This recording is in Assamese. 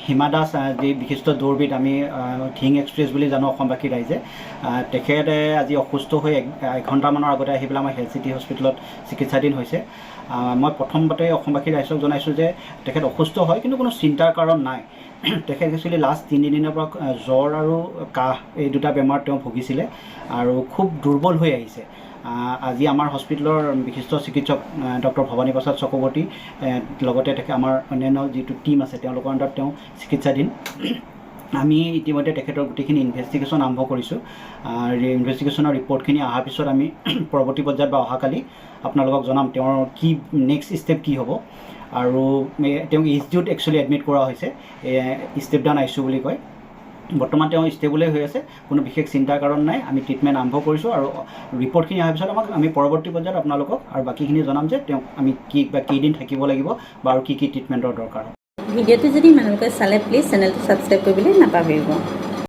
হিমা দাস যি বিশিষ্ট দৌৰবিদ আমি ধিং এক্সপ্ৰেছ বুলি জানো অসমবাসী ৰাইজে তেখেতে আজি অসুস্থ হৈ এঘণ্টামানৰ আগতে আহি পেলাই আমাৰ হেল্থ চিটি হস্পিটেলত চিকিৎসাধীন হৈছে মই প্ৰথমতে অসমবাসী ৰাইজক জনাইছোঁ যে তেখেত অসুস্থ হয় কিন্তু কোনো চিন্তাৰ কাৰণ নাই তেখেত একচুৱেলি লাষ্ট 3 দিনৰ পৰা জ্বৰ আৰু কাহ এই দুটা বেমাৰ তেওঁ ভুগিছিলে আৰু খুব দুৰ্বল হৈ আহিছে আজি আমাৰ হস্পিটেলৰ বিশিষ্ট চিকিৎসক ডক্টৰ ভৱানী প্ৰসাদ চক্ৰৱৰ্তী লগতে আমাৰ অন্যান্য যিটো টিম আছে তেওঁলোকৰ আণ্ডাৰত তেওঁ চিকিৎসাধীন আমি ইতিমধ্যে তেখেতৰ গোটেইখিনি ইনভেষ্টিগেশ্যন আৰম্ভ কৰিছোঁ ইনভেষ্টিগেশ্যনৰ ৰিপৰ্টখিনি অহাৰ পিছত আমি পৰৱৰ্তী পৰ্যায়ত বা অহাকালি আপোনালোকক জনাম তেওঁৰ কি নেক্সট ষ্টেপ কি হ'ব আৰু তেওঁক এইচডিউত একচুৱেলি এডমিট কৰা হৈছে ষ্টেপ ডাউন আইচিইউ বুলি কয় বৰ্তমান তেওঁ ষ্টেবলেই হৈ আছে কোনো বিশেষ চিন্তাৰ কাৰণ নাই আমি ট্ৰিটমেণ্ট আৰম্ভ কৰিছোঁ আৰু ৰিপৰ্টখিনি অহাৰ পিছত আমি পৰৱৰ্তী পৰ্যায়ত আপোনালোকক আৰু বাকীখিনি জনাম যে তেওঁক আমি কি বা কেইদিন থাকিব লাগিব বা আৰু কি ট্ৰিটমেণ্টৰ দৰকাৰ হয় ভিডিঅ'টো যদি মানুহলোকে চালে প্লিজ চেনেলটো ছাবস্ক্ৰাইব কৰিবলৈ নাপাহৰিব